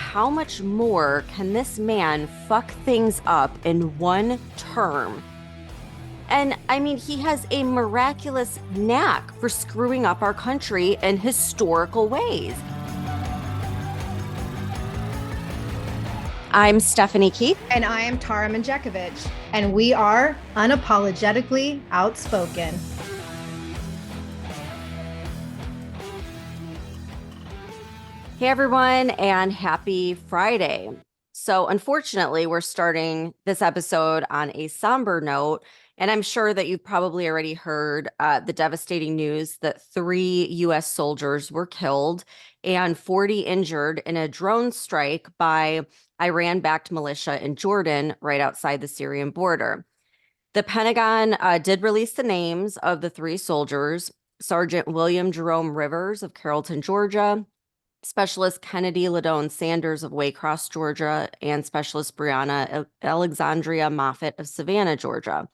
how much more can this man fuck things up in one term? And I mean, he has a miraculous knack for screwing up our country in historical ways. I'm Stephanie Keith. And I am Tara Manjekovic. And we are unapologetically outspoken. Hey, everyone, and happy Friday. So unfortunately, we're starting this episode on a somber note, and I'm sure that you've probably already heard the devastating news that 3 U.S. soldiers were killed and 40 injured in a drone strike by Iran-backed militia in Jordan, right outside the Syrian border. The Pentagon did release the names of the 3 soldiers: Sergeant William Jerome Rivers of Carrollton, Georgia, Specialist Kennedy Ladone Sanders of Waycross, Georgia, and Specialist Brianna Alexandria Moffett of Savannah, Georgia.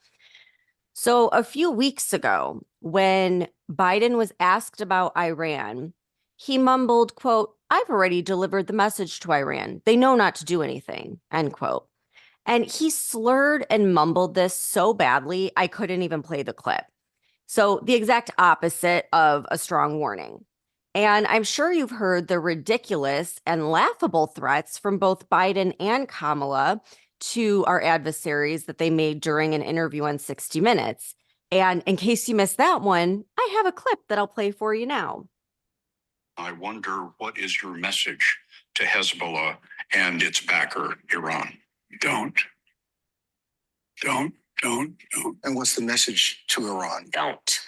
So a few weeks ago, when Biden was asked about Iran, he mumbled, quote, "I've already delivered the message to Iran. They know not to do anything," end quote. And he slurred and mumbled this so badly, I couldn't even play the clip. So the exact opposite of a strong warning. And I'm sure you've heard the ridiculous and laughable threats from both Biden and Kamala to our adversaries that they made during an interview on 60 Minutes. And in case you missed that one, I have a clip that I'll play for you now. I wonder, what is your message to Hezbollah and its backer, Iran? Don't. And what's the message to Iran? Don't.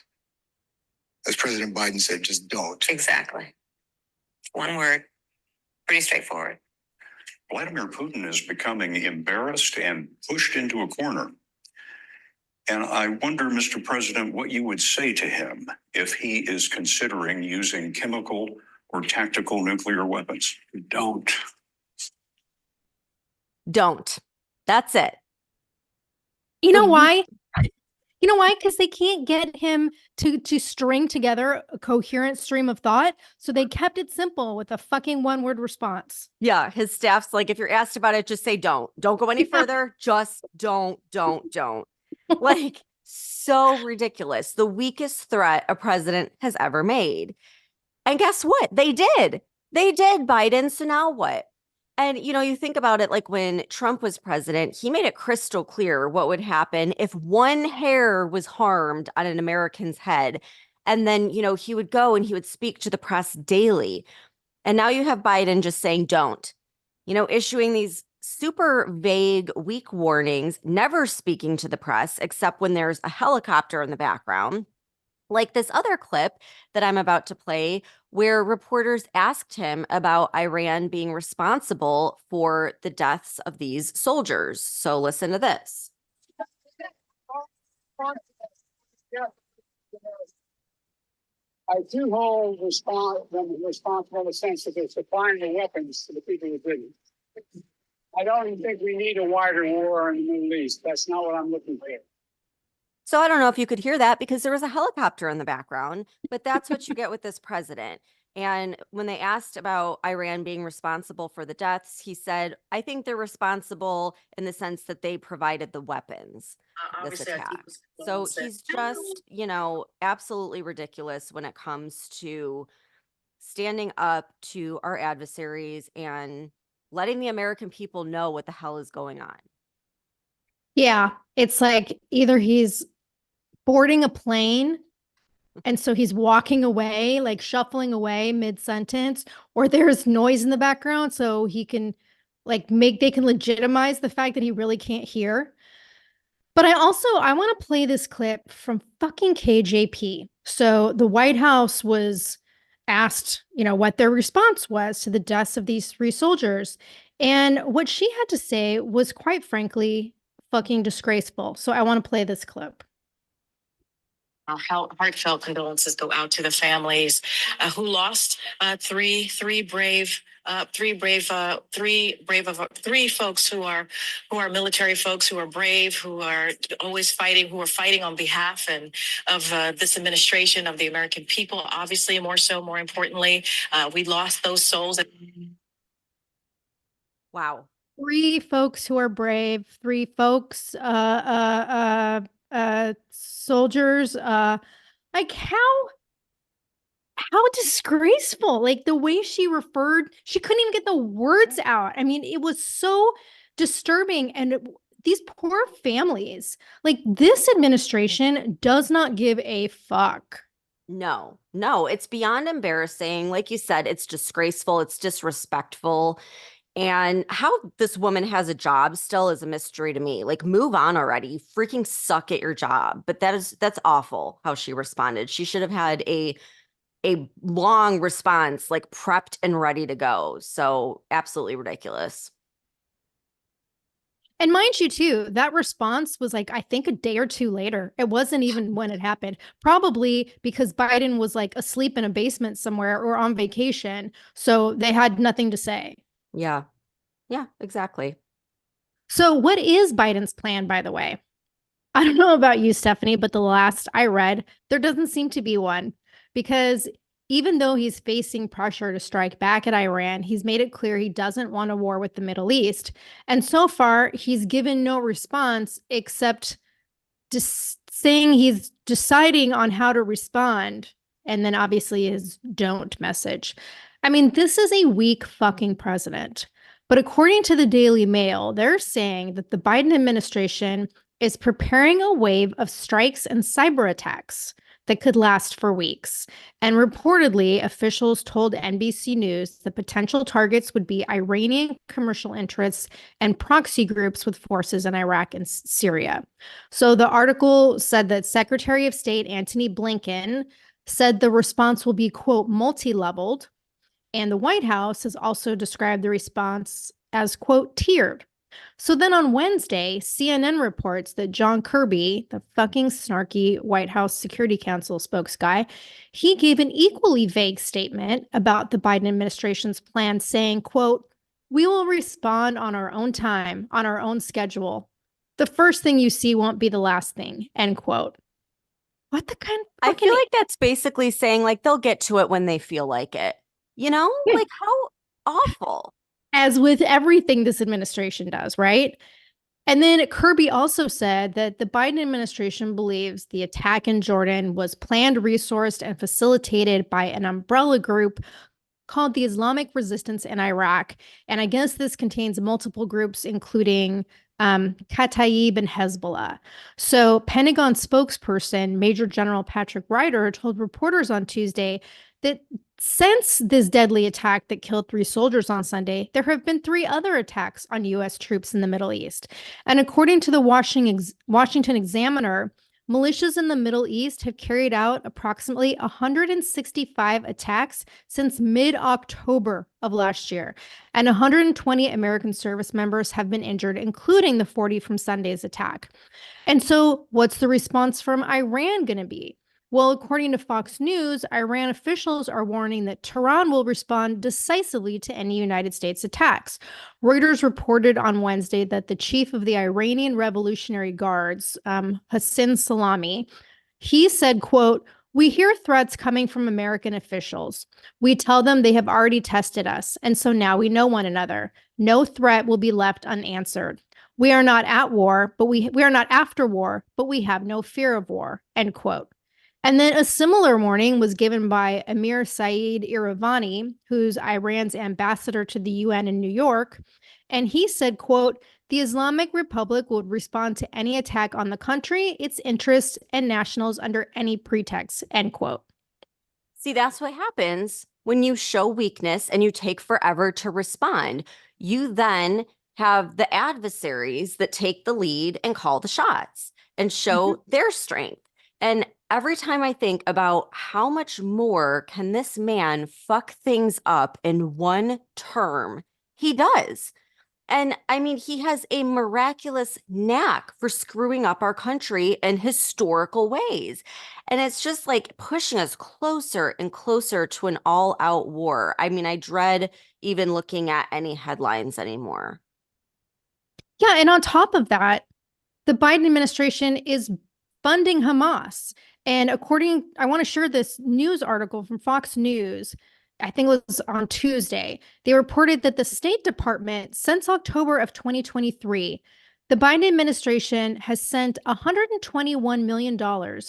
As President Biden said, just don't. Exactly. One word. Pretty straightforward. Vladimir Putin is becoming embarrassed and pushed into a corner. And I wonder, Mr. President, what you would say to him if he is considering using chemical or tactical nuclear weapons. Don't. That's it. You know why? You know why? Because they can't get him to string together a coherent stream of thought. So they kept it simple with a fucking one-word response. Yeah, his staff's like, if you're asked about it, just say don't. Don't go any further. Just don't. Like, so ridiculous. The weakest threat a president has ever made. And guess what? They did, Biden. So now what? And, you know, you think about it, like when Trump was president, he made it crystal clear what would happen if one hair was harmed on an American's head. And then, you know, he would go and he would speak to the press daily. And now you have Biden just saying don't, you know, issuing these super vague, weak warnings, never speaking to the press except when there's a helicopter in the background. Like this other clip that I'm about to play, where reporters asked him about Iran being responsible for the deaths of these soldiers. So listen to this. I do hold responsible in the sense that they're supplying the weapons to the people who did it. I don't even think we need a wider war in the Middle East. That's not what I'm looking for. So I don't know if you could hear that because there was a helicopter in the background, but that's what you get with this president. And when they asked about Iran being responsible for the deaths, he said, I think they're responsible in the sense that they provided the weapons for this attack. So he's just, you know, absolutely ridiculous when it comes to standing up to our adversaries and letting the American people know what the hell is going on. Yeah, it's like either he's boarding a plane and so he's walking away, like shuffling away mid-sentence, or there's noise in the background so he can they can legitimize the fact that he really can't hear. But I want to play this clip from fucking KJP. So the White House was asked, you know, what their response was to the deaths of these 3 soldiers. And what she had to say was, quite frankly, fucking disgraceful. So I want to play this clip. Our heartfelt condolences go out to the families who lost three brave folks who are military folks, who are brave, who are always fighting, who are fighting on behalf of this administration, of the American people. Obviously, more importantly, we lost those souls. Wow. 3 folks who are brave, 3 folks, soldiers, like how disgraceful. Like the way she referred, she couldn't even get the words out. I mean, it was so disturbing. And these poor families, like this administration does not give a fuck. No, no, it's beyond embarrassing. Like you said, it's disgraceful, it's disrespectful. And how this woman has a job still is a mystery to me. Like, move on already. You freaking suck at your job. But that's awful how she responded. She should have had a long response, like prepped and ready to go. So absolutely ridiculous. And mind you, too, that response was like, I think a day or two later. It wasn't even when it happened. Probably because Biden was like asleep in a basement somewhere or on vacation. So they had nothing to say. Yeah. Yeah, exactly. So, what is Biden's plan, by the way? I don't know about you, Stephanie, but the last I read, there doesn't seem to be one because even though he's facing pressure to strike back at Iran, he's made it clear he doesn't want a war with the Middle East. And so far, he's given no response except just saying he's deciding on how to respond. And then obviously his don't message. I mean, this is a weak fucking president. But according to the Daily Mail, they're saying that the Biden administration is preparing a wave of strikes and cyber attacks that could last for weeks. And reportedly, officials told NBC News the potential targets would be Iranian commercial interests and proxy groups with forces in Iraq and Syria. So the article said that Secretary of State Antony Blinken said the response will be, quote, multi-leveled. And the White House has also described the response as, quote, tiered. So then on Wednesday, CNN reports that John Kirby, the fucking snarky White House Security Council spokesguy, he gave an equally vague statement about the Biden administration's plan, saying, quote, we will respond on our own time, on our own schedule. The first thing you see won't be the last thing, end quote. What the kind of I feel like that's basically saying like they'll get to it when they feel like it. You know? Yeah. Like how awful. As with everything this administration does, right? And then Kirby also said that the Biden administration believes the attack in Jordan was planned, resourced, and facilitated by an umbrella group called the Islamic Resistance in Iraq. And I guess this contains multiple groups, including Kataib and Hezbollah. So Pentagon spokesperson Major General Patrick Ryder told reporters on Tuesday that since this deadly attack that killed 3 soldiers on Sunday, there have been 3 other attacks on U.S. troops in the Middle East. And according to the Washington Examiner, militias in the Middle East have carried out approximately 165 attacks since mid-October of last year, and 120 American service members have been injured, including the 40 from Sunday's attack. And so what's the response from Iran going to be? Well, according to Fox News, Iran officials are warning that Tehran will respond decisively to any United States attacks. Reuters reported on Wednesday that the chief of the Iranian Revolutionary Guards, Hassan Salami, he said, quote, we hear threats coming from American officials. We tell them they have already tested us, and so now we know one another. No threat will be left unanswered. We are not at war, but we are not after war, but we have no fear of war, end quote. And then a similar warning was given by Amir Saeed Iravani, who's Iran's ambassador to the UN in New York. And he said, quote, the Islamic Republic would respond to any attack on the country, its interests, and nationals under any pretext, end quote. See, that's what happens when you show weakness and you take forever to respond. You then have the adversaries that take the lead and call the shots and show their strength. And every time I think about how much more can this man fuck things up in one term, he does. And I mean, he has a miraculous knack for screwing up our country in historical ways. And it's just like pushing us closer and closer to an all-out war. I mean, I dread even looking at any headlines anymore. Yeah, and on top of that, the Biden administration is funding Hamas. And I want to share this news article from Fox News. I think it was on Tuesday, they reported that the State Department, since October of 2023, the Biden administration has sent $121 million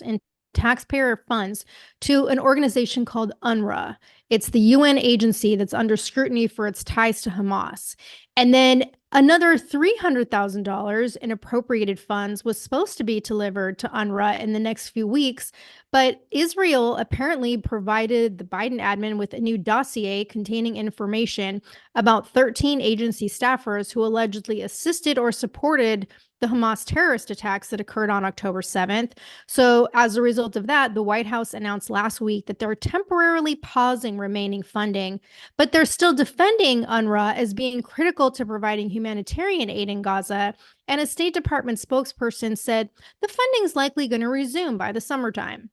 in taxpayer funds to an organization called UNRWA. It's the UN agency that's under scrutiny for its ties to Hamas. And then another $300,000 in appropriated funds was supposed to be delivered to UNRWA in the next few weeks, but Israel apparently provided the Biden admin with a new dossier containing information about 13 agency staffers who allegedly assisted or supported the Hamas terrorist attacks that occurred on October 7th. So as a result of that, the White House announced last week that they're temporarily pausing remaining funding, but they're still defending UNRWA as being critical to providing humanitarian aid in Gaza. And a State Department spokesperson said the funding's likely going to resume by the summertime.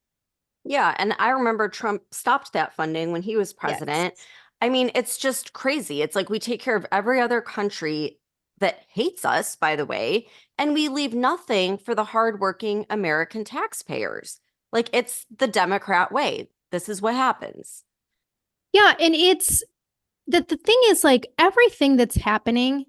Yeah, and I remember Trump stopped that funding when he was president. Yes. I mean, it's just crazy. It's like we take care of every other country that hates us, by the way, and we leave nothing for the hardworking American taxpayers. Like, it's the Democrat way. This is what happens. Yeah, and it's that the thing is, like, everything that's happening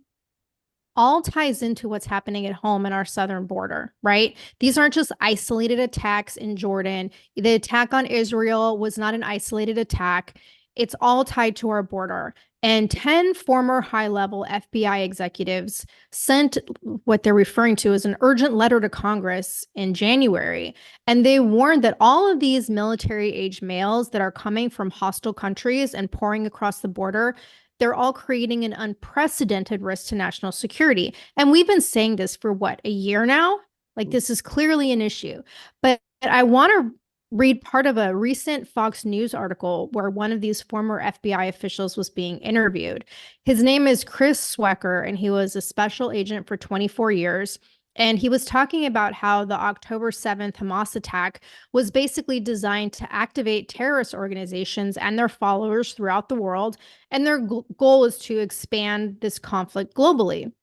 all ties into what's happening at home in our southern border, right? These aren't just isolated attacks in Jordan. The attack on Israel was not an isolated attack. It's all tied to our border. And 10 former high-level FBI executives sent what they're referring to as an urgent letter to Congress in January. And they warned that all of these military-age males that are coming from hostile countries and pouring across the border, they're all creating an unprecedented risk to national security. And we've been saying this for what, a year now? Like, this is clearly an issue. But I want to read part of a recent Fox News article where one of these former FBI officials was being interviewed. His name is Chris Swecker, and he was a special agent for 24 years. And he was talking about how the October 7th Hamas attack was basically designed to activate terrorist organizations and their followers throughout the world. And their goal is to expand this conflict globally.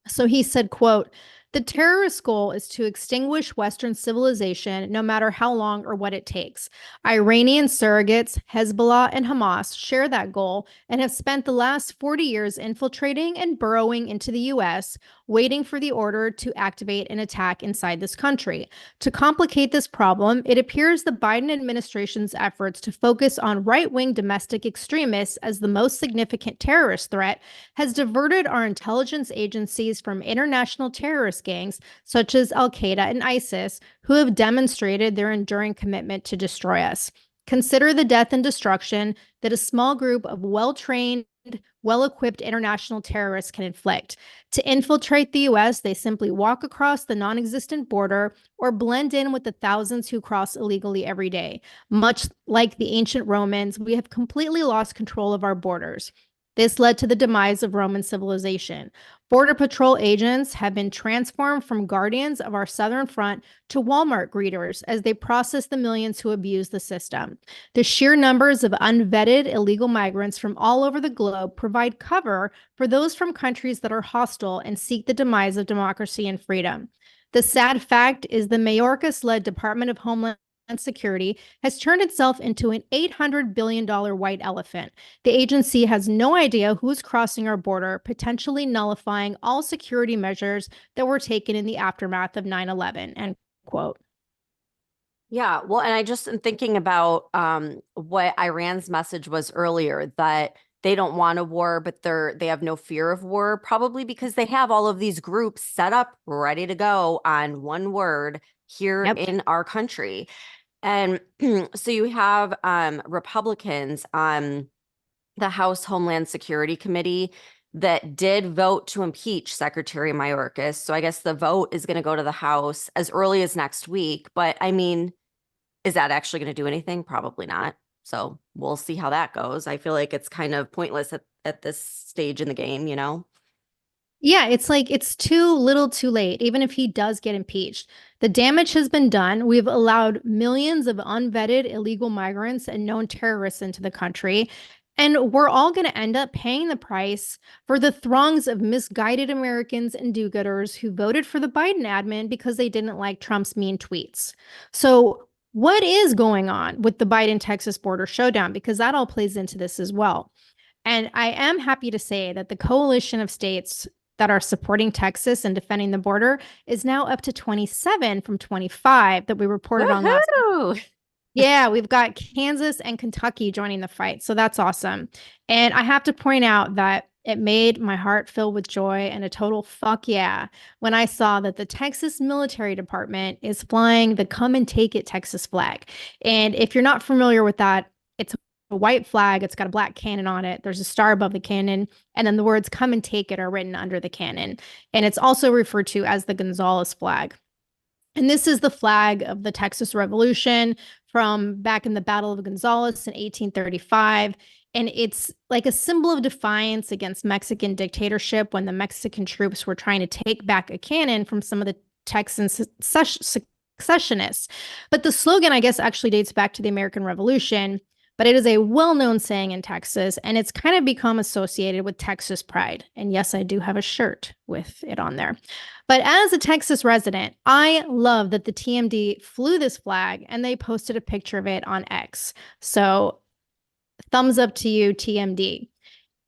So he said, quote, "The terrorist goal is to extinguish Western civilization, no matter how long or what it takes. Iranian surrogates, Hezbollah, and Hamas share that goal and have spent the last 40 years infiltrating and burrowing into the U.S., waiting for the order to activate an attack inside this country. To complicate this problem, it appears the Biden administration's efforts to focus on right-wing domestic extremists as the most significant terrorist threat has diverted our intelligence agencies from international terrorist gangs such as Al-Qaeda and ISIS, who have demonstrated their enduring commitment to destroy us. Consider the death and destruction that a small group of well-trained, well-equipped international terrorists can inflict. To infiltrate the U.S., they simply walk across the non-existent border or blend in with the thousands who cross illegally every day. Much like the ancient Romans, we have completely lost control of our borders. This led to the demise of Roman civilization. Border Patrol agents have been transformed from guardians of our southern front to Walmart greeters as they process the millions who abuse the system. The sheer numbers of unvetted illegal migrants from all over the globe provide cover for those from countries that are hostile and seek the demise of democracy and freedom. The sad fact is the Mayorkas-led Department of Homeland Security has turned itself into an $800 billion white elephant. The agency has no idea who's crossing our border, potentially nullifying all security measures that were taken in the aftermath of 9/11, end quote. Yeah, well, and I just am thinking about what Iran's message was earlier, that they don't want a war, but they have no fear of war, probably because they have all of these groups set up, ready to go on one word here in our country. And so you have Republicans on the House Homeland Security Committee that did vote to impeach Secretary Mayorkas. So I guess the vote is going to go to the House as early as next week. But I mean, is that actually going to do anything? Probably not. So we'll see how that goes. I feel like it's kind of pointless at this stage in the game, you know? Yeah, it's like it's too little too late, even if he does get impeached. The damage has been done. We've allowed millions of unvetted illegal migrants and known terrorists into the country. And we're all going to end up paying the price for the throngs of misguided Americans and do-gooders who voted for the Biden admin because they didn't like Trump's mean tweets. So what is going on with the Biden-Texas border showdown? Because that all plays into this as well. And I am happy to say that the coalition of states that are supporting Texas and defending the border is now up to 27 from 25 that we reported on last week. Woohoo! Yeah, we've got Kansas and Kentucky joining the fight. So that's awesome. And I have to point out that it made my heart fill with joy and a total fuck yeah when I saw that the Texas Military Department is flying the Come and Take It Texas flag. And if you're not familiar with that, it's a white flag. It's got a black cannon on it. There's a star above the cannon. And then the words Come and Take It are written under the cannon. And it's also referred to as the Gonzales flag. And this is the flag of the Texas Revolution from back in the Battle of Gonzales in 1835. And it's like a symbol of defiance against Mexican dictatorship when the Mexican troops were trying to take back a cannon from some of the Texan secessionists. But the slogan, I guess, actually dates back to the American Revolution, but it is a well-known saying in Texas, and it's kind of become associated with Texas pride. And yes, I do have a shirt with it on there. But as a Texas resident, I love that the TMD flew this flag and they posted a picture of it on X. So thumbs up to you, TMD.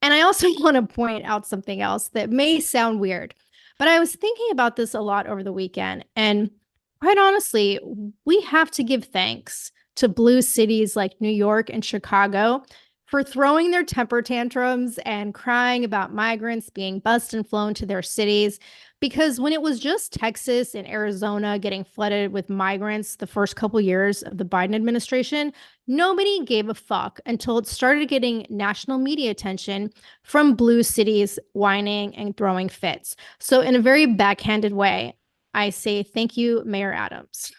And I also want to point out something else that may sound weird, but I was thinking about this a lot over the weekend. And quite honestly, we have to give thanks to blue cities like New York and Chicago for throwing their temper tantrums and crying about migrants being bused and flown to their cities. Because when it was just Texas and Arizona getting flooded with migrants the first couple years of the Biden administration, nobody gave a fuck until it started getting national media attention from blue cities whining and throwing fits. So in a very backhanded way, I say thank you, Mayor Adams.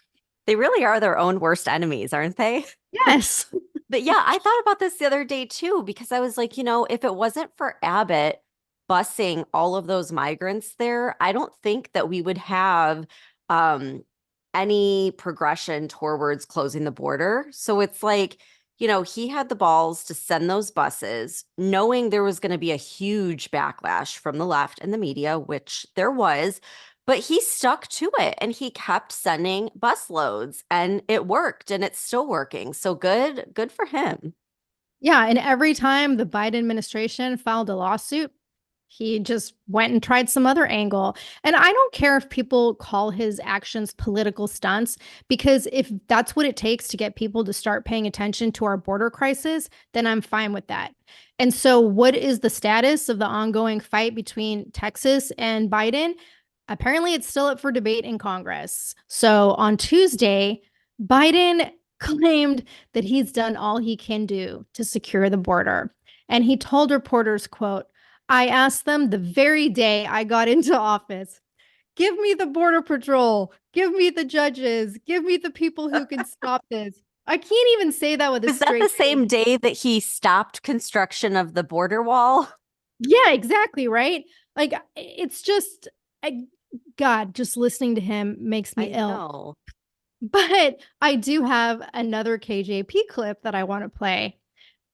They really are their own worst enemies, aren't they? Yes. But yeah, I thought about this the other day too, because I was like, if it wasn't for Abbott busing all of those migrants there, I don't think that we would have any progression towards closing the border. So it's like, he had the balls to send those buses, knowing there was going to be a huge backlash from the left and the media, which there was. But he stuck to it and he kept sending bus loads and it worked and it's still working. So good for him. Yeah. And every time the Biden administration filed a lawsuit, he just went and tried some other angle. And I don't care if people call his actions political stunts, because if that's what it takes to get people to start paying attention to our border crisis, then I'm fine with that. And so what is the status of the ongoing fight between Texas and Biden? Apparently, it's still up for debate in Congress. So on Tuesday, Biden claimed that he's done all he can do to secure the border. And he told reporters, quote, "I asked them the very day I got into office, give me the border patrol, give me the judges, give me the people who can stop this." I can't even say that with a Is that straight the same day that he stopped construction of the border wall? Yeah, exactly. Right. Like, it's just, God, just listening to him makes me ill. Know. But I do have another KJP clip that I want to play,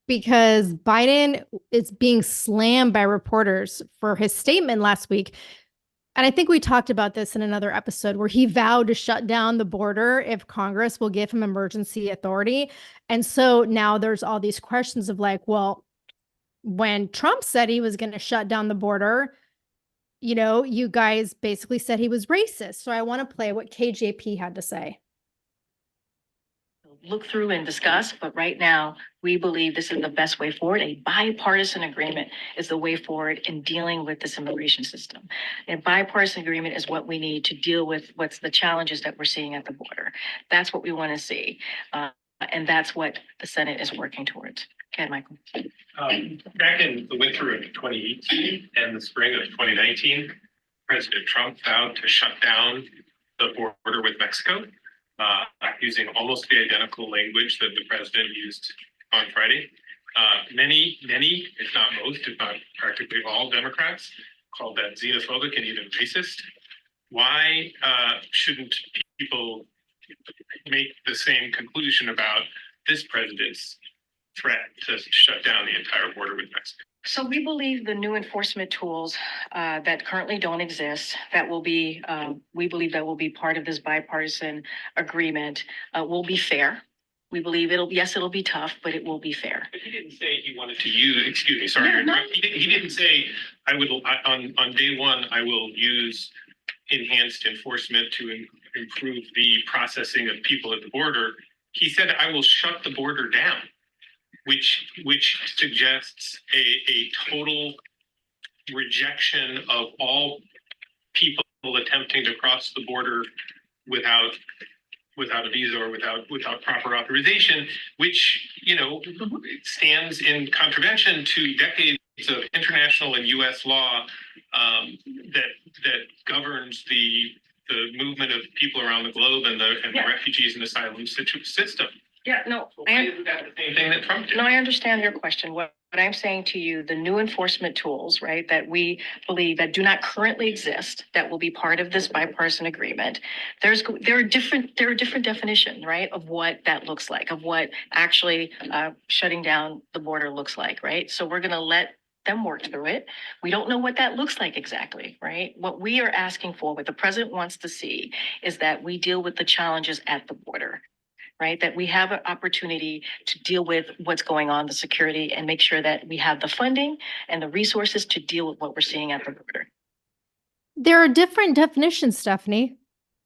because Biden is being slammed by reporters for his statement last week. And I think we talked about this in another episode where he vowed to shut down the border if Congress will give him emergency authority. And so now there's all these questions of like, well, when Trump said he was going to shut down the border, you guys basically said he was racist. So I want to play what KJP had to say. Look through and discuss, but right now we believe this is the best way forward. A bipartisan agreement is the way forward in dealing with this immigration system. A bipartisan agreement is what we need to deal with what's the challenges that we're seeing at the border. That's what we want to see. And that's what the Senate is working towards. Okay, Michael. Back in the winter of 2018 and the spring of 2019, President Trump vowed to shut down the border with Mexico, using almost the identical language that the president used on Friday. Many, if not most, if not practically all Democrats called that xenophobic and even racist. Why shouldn't people make the same conclusion about this president's threat to shut down the entire border with Mexico? So we believe the new enforcement tools that currently don't exist, that will be, we believe that will be part of this bipartisan agreement, will be fair. We believe it'll be tough, but it will be fair. But he didn't say he wanted to use, excuse me, sorry. No, no. He didn't say, on day one, I will use enhanced enforcement to improve the processing of people at the border. He said, I will shut the border down, which suggests a total rejection of all people attempting to cross the border without a visa or without proper authorization, which, stands in contravention to decades of international and U.S. law that governs the movement of people around the globe and the refugees and asylum system. Yeah, no, Why isn't that the same thing that Trump did? no, I understand your question. What I'm saying to you, the new enforcement tools, right, that we believe that do not currently exist, that will be part of this bipartisan agreement. There are different definitions, right, of what that looks like, of what actually shutting down the border looks like, right? So we're going to let them work through it. We don't know what that looks like exactly, right? What we are asking for, what the president wants to see, is that we deal with the challenges at the border. Right, that we have an opportunity to deal with what's going on, the security, and make sure that we have the funding and the resources to deal with what we're seeing at the border. There are different definitions, Stephanie.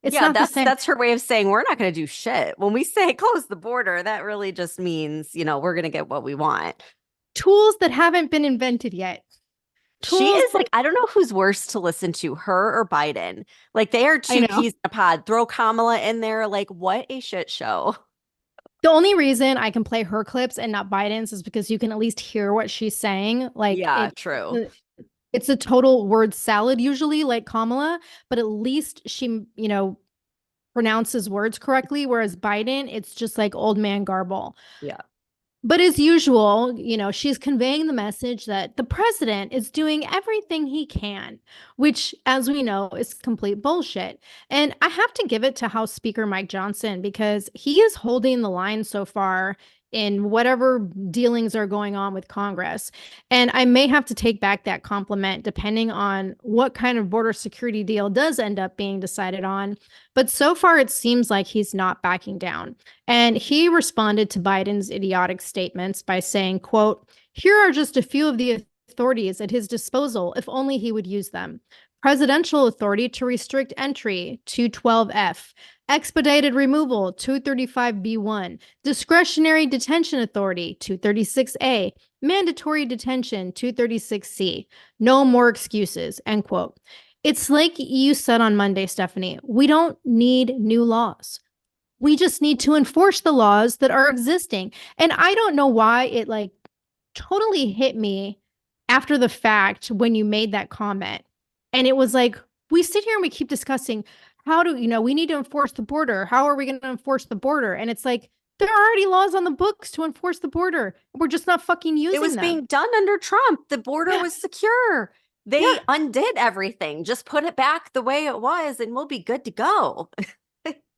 It's not the same. That's her way of saying we're not going to do shit. When we say close the border, that really just means, we're going to get what we want. Tools that haven't been invented yet. She is like, I don't know who's worse to listen to, her or Biden. Like, they are two peas in a pod. Throw Kamala in there. Like, what a shit show. The only reason I can play her clips and not Biden's is because you can at least hear what she's saying. Like, yeah, true. It's a total word salad usually, like Kamala, but at least she, pronounces words correctly. Whereas Biden, it's just like old man garble. Yeah. But as usual, she's conveying the message that the president is doing everything he can, which, as we know, is complete bullshit. And I have to give it to House Speaker Mike Johnson because he is holding the line so far in whatever dealings are going on with Congress. And I may have to take back that compliment depending on what kind of border security deal does end up being decided on. But so far, it seems like he's not backing down. And he responded to Biden's idiotic statements by saying, quote, "Here are just a few of the authorities at his disposal if only he would use them. Presidential authority to restrict entry, 212F. Expedited removal, 235B1. Discretionary detention authority, 236A. Mandatory detention, 236C. No more excuses," end quote. It's like you said on Monday, Stephanie, we don't need new laws. We just need to enforce the laws that are existing. And I don't know why it totally hit me after the fact when you made that comment. And it was like, we sit here and we keep discussing how do, we need to enforce the border. How are we going to enforce the border? And it's like, there are already laws on the books to enforce the border. We're just not fucking using them. It was being done under Trump. The border was secure. They undid everything. Just put it back the way it was and we'll be good to go.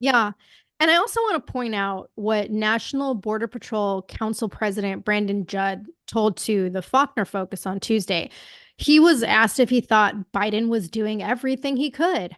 Yeah. And I also want to point out what National Border Patrol Council President Brandon Judd told to the Faulkner Focus on Tuesday. He was asked if he thought Biden was doing everything he could.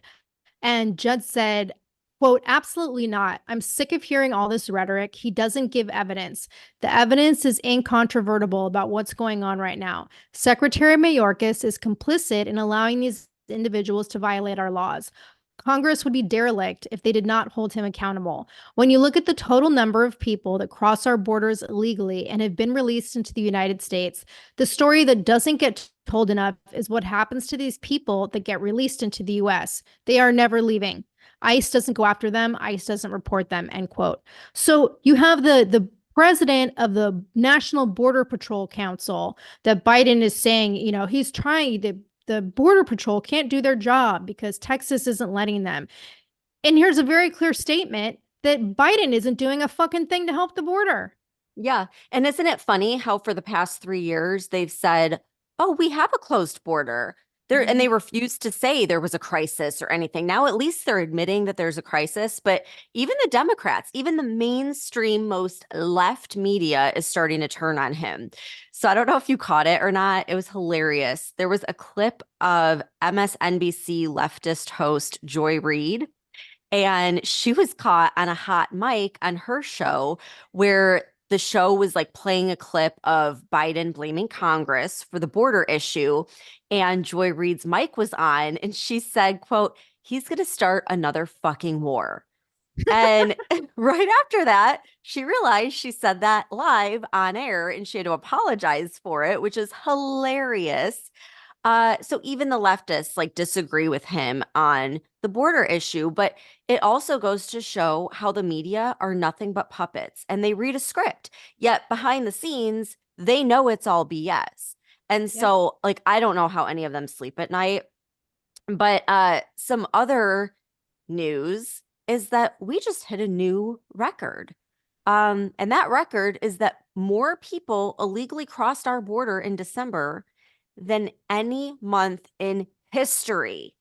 And Judd said, quote, "Absolutely not. I'm sick of hearing all this rhetoric. He doesn't give evidence. The evidence is incontrovertible about what's going on right now. Secretary Mayorkas is complicit in allowing these individuals to violate our laws. Congress would be derelict if they did not hold him accountable. When you look at the total number of people that cross our borders illegally and have been released into the United States, the story that doesn't get told enough is what happens to these people that get released into the US. They are never leaving. ICE doesn't go after them. ICE doesn't report them," end quote. So you have the president of the National Border Patrol Council that Biden is saying, he's trying to, the Border Patrol can't do their job because Texas isn't letting them. And here's a very clear statement that Biden isn't doing a fucking thing to help the border. Yeah. And isn't it funny how for the past 3 years they've said, oh, we have a closed border. And they refused to say there was a crisis or anything. Now, at least they're admitting that there's a crisis, but even the Democrats, even the mainstream most left media is starting to turn on him. So I don't know if you caught it or not. It was hilarious. There was a clip of MSNBC leftist host Joy Reid, and she was caught on a hot mic on her show where the show was like playing a clip of Biden blaming Congress for the border issue. And Joy Reid's mic was on and she said, quote, "He's going to start another fucking war." And right after that, she realized she said that live on air and she had to apologize for it, which is hilarious. So even the leftists like disagree with him on the border issue, but it also goes to show how the media are nothing but puppets and they read a script, yet behind the scenes, they know it's all BS. And so like, I don't know how any of them sleep at night, but some other news is that we just hit a new record. And that record is that more people illegally crossed our border in December than any month in history.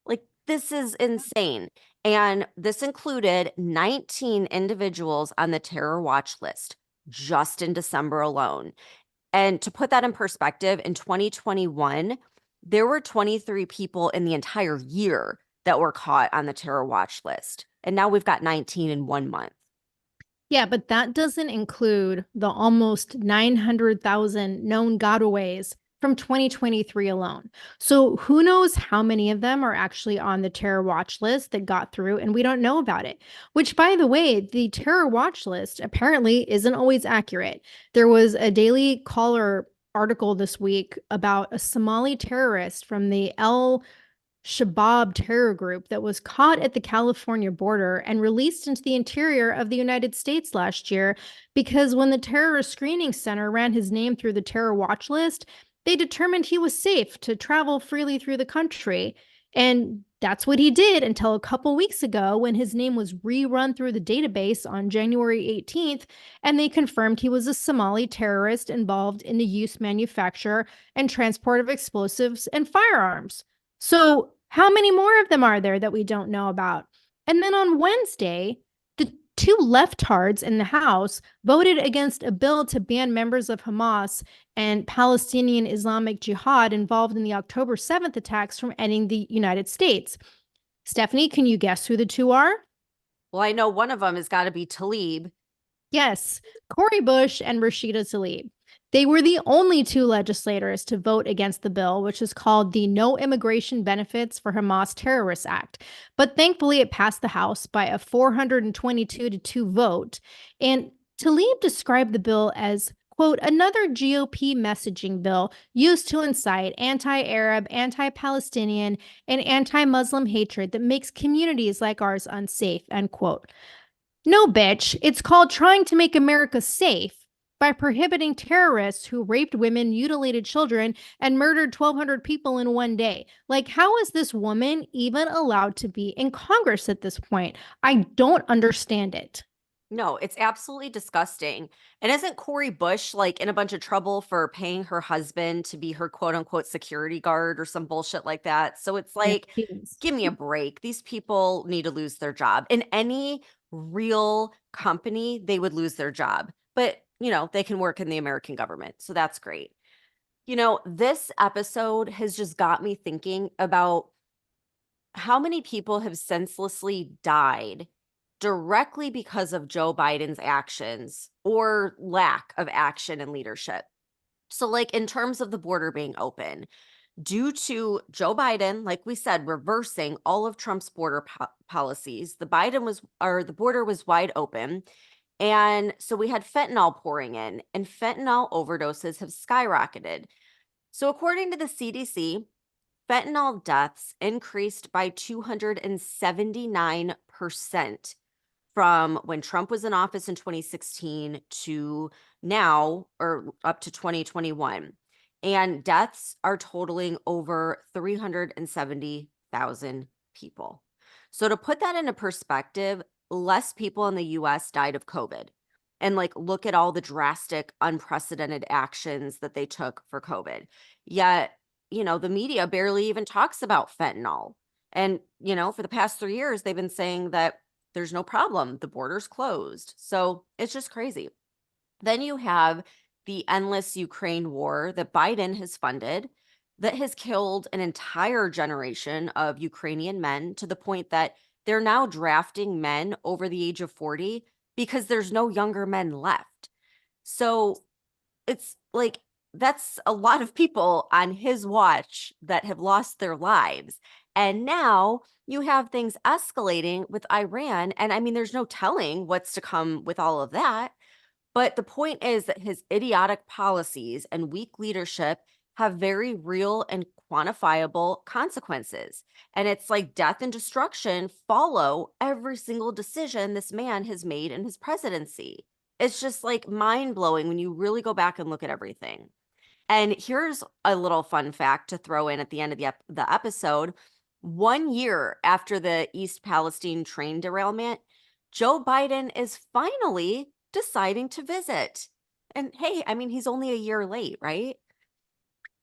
Like, this is insane. And this included 19 individuals on the terror watch list just in December alone. And to put that in perspective, in 2021, there were 23 people in the entire year that were caught on the terror watch list. And now we've got 19 in 1 month. Yeah, but that doesn't include the almost 900,000 known gotaways from 2023 alone. So who knows how many of them are actually on the terror watch list that got through and we don't know about it. Which, by the way, the terror watch list apparently isn't always accurate. There was a Daily Caller article this week about a Somali terrorist from the Shabaab terror group that was caught at the California border and released into the interior of the United States last year because when the terrorist screening center ran his name through the terror watch list, they determined he was safe to travel freely through the country. And that's what he did until a couple weeks ago when his name was rerun through the database on January 18th, and they confirmed he was a Somali terrorist involved in the use, manufacture, and transport of explosives and firearms. So how many more of them are there that we don't know about? And then on Wednesday, the two leftards in the House voted against a bill to ban members of Hamas and Palestinian Islamic Jihad involved in the October 7th attacks from entering the United States. Stephanie, can you guess who the two are? Well, I know one of them has got to be Tlaib. Yes, Cori Bush and Rashida Tlaib. They were the only two legislators to vote against the bill, which is called the No Immigration Benefits for Hamas Terrorists Act. But thankfully, it passed the House by a 422-2 vote. And Tlaib described the bill as, quote, another GOP messaging bill used to incite anti-Arab, anti-Palestinian, and anti-Muslim hatred that makes communities like ours unsafe, end quote. No, bitch, it's called trying to make America safe by prohibiting terrorists who raped women, mutilated children, and murdered 1,200 people in one day. Like, how is this woman even allowed to be in Congress at this point? I don't understand it. No, it's absolutely disgusting. And isn't Cori Bush like in a bunch of trouble for paying her husband to be her quote unquote security guard or some bullshit like that? So it's like, give me a break. These people need to lose their job. In any real company, they would lose their job. But, you know, they can work in the American government. So that's great. You know, this episode has just got me thinking about how many people have senselessly died directly because of Joe Biden's actions or lack of action and leadership. So, like in terms of the border being open, due to Joe Biden, like we said, reversing all of Trump's border policies, the border was wide open. And so we had fentanyl pouring in, and fentanyl overdoses have skyrocketed. So, according to the CDC, fentanyl deaths increased by 279% from when Trump was in office in 2016 to now, or up to 2021. And deaths are totaling over 370,000 people. So to put that into perspective, less people in the US died of COVID. And like, look at all the drastic, unprecedented actions that they took for COVID. Yet, the media barely even talks about fentanyl. And, for the past 3 years, they've been saying that there's no problem. The border's closed. So it's just crazy. Then you have the endless Ukraine war that Biden has funded that has killed an entire generation of Ukrainian men to the point that they're now drafting men over the age of 40 because there's no younger men left. So it's like that's a lot of people on his watch that have lost their lives. And now you have things escalating with Iran. And I mean, there's no telling what's to come with all of that. But the point is that his idiotic policies and weak leadership have very real and quantifiable consequences. And it's like death and destruction follow every single decision this man has made in his presidency. It's just like mind blowing when you really go back and look at everything. And here's a little fun fact to throw in at the end of the episode. 1 year after the East Palestine train derailment, Joe Biden is finally deciding to visit. And hey, I mean, he's only a year late, right?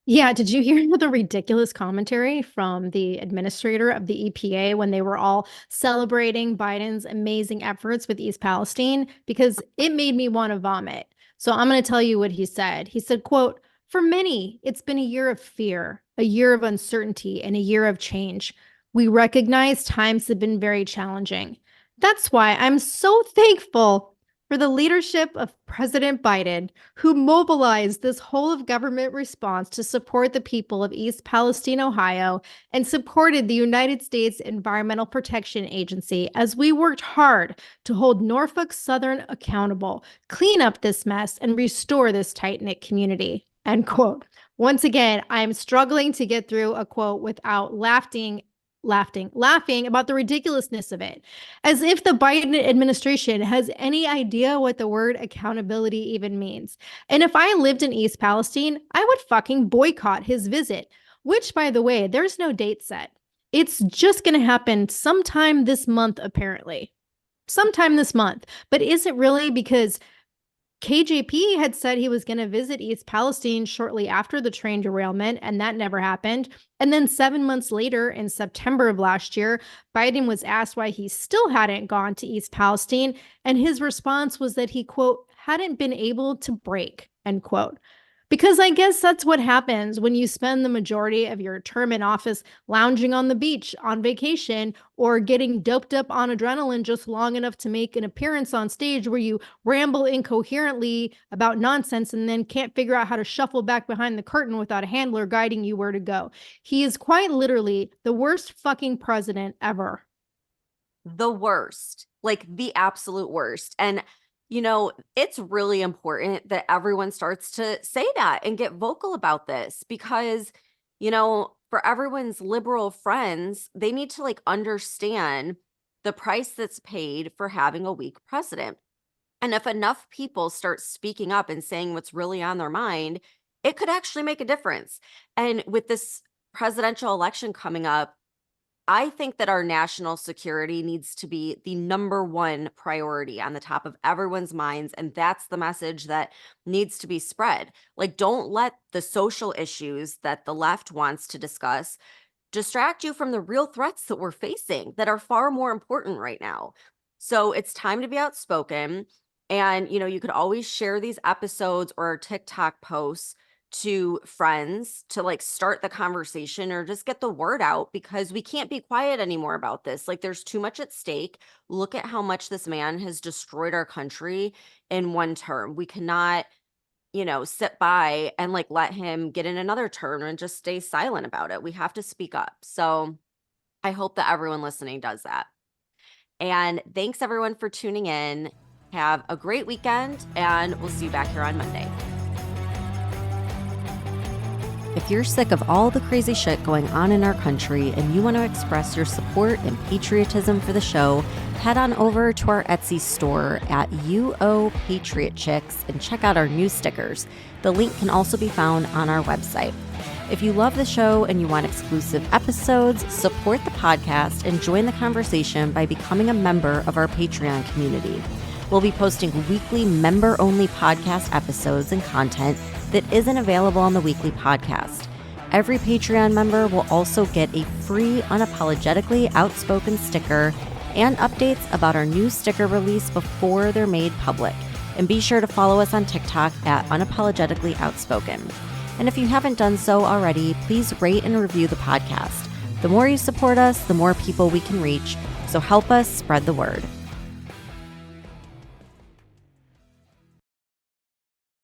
Yeah, did you hear the ridiculous commentary from the administrator of the EPA when they were all celebrating Biden's amazing efforts with East Palestine? Because it made me want to vomit. So I'm going to tell you what he said. He said, quote, "For many, it's been a year of fear, a year of uncertainty, and a year of change. We recognize times have been very challenging. That's why I'm so thankful for the leadership of President Biden, who mobilized this whole of government response to support the people of East Palestine, Ohio, and supported the United States Environmental Protection Agency as we worked hard to hold Norfolk Southern accountable, clean up this mess, and restore this tight-knit community." End quote. Once again, I'm struggling to get through a quote without laughing about the ridiculousness of it, as if the Biden administration has any idea what the word accountability even means. And if I lived in East Palestine, I would fucking boycott his visit, which, by the way, there's no date set. It's just going to happen sometime this month, apparently. Sometime this month. But is it really? Because KJP had said he was going to visit East Palestine shortly after the train derailment, and that never happened. And then 7 months later, in September of last year, Biden was asked why he still hadn't gone to East Palestine, and his response was that he, quote, "hadn't been able to break," end quote. Because I guess that's what happens when you spend the majority of your term in office lounging on the beach on vacation or getting doped up on adrenaline just long enough to make an appearance on stage where you ramble incoherently about nonsense and then can't figure out how to shuffle back behind the curtain without a handler guiding you where to go. He is quite literally the worst fucking president ever. The worst, like the absolute worst. And it's really important that everyone starts to say that and get vocal about this because, for everyone's liberal friends, they need to understand the price that's paid for having a weak president. And if enough people start speaking up and saying what's really on their mind, it could actually make a difference. And with this presidential election coming up, I think that our national security needs to be the number one priority on the top of everyone's minds. And that's the message that needs to be spread. Don't let the social issues that the left wants to discuss distract you from the real threats that we're facing that are far more important right now. So it's time to be outspoken. And, you could always share these episodes or TikTok posts to friends to start the conversation or just get the word out because we can't be quiet anymore about this. There's too much at stake. Look at how much this man has destroyed our country in one term. We cannot, sit by and let him get in another term and just stay silent about it. We have to speak up. So I hope that everyone listening does that. And thanks everyone for tuning in. Have a great weekend and we'll see you back here on Monday. If you're sick of all the crazy shit going on in our country and you want to express your support and patriotism for the show, head on over to our Etsy store at UO Patriot Chicks and check out our new stickers. The link can also be found on our website. If you love the show and you want exclusive episodes, support the podcast and join the conversation by becoming a member of our Patreon community. We'll be posting weekly member-only podcast episodes and content that isn't available on the weekly podcast. every Patreon member will also get a free Unapologetically Outspoken sticker and updates about our new sticker release before they're made public. And be sure to follow us on TikTok at Unapologetically Outspoken. And if you haven't done so already, please rate and review the podcast. The more you support us, the more people we can reach. So help us spread the word.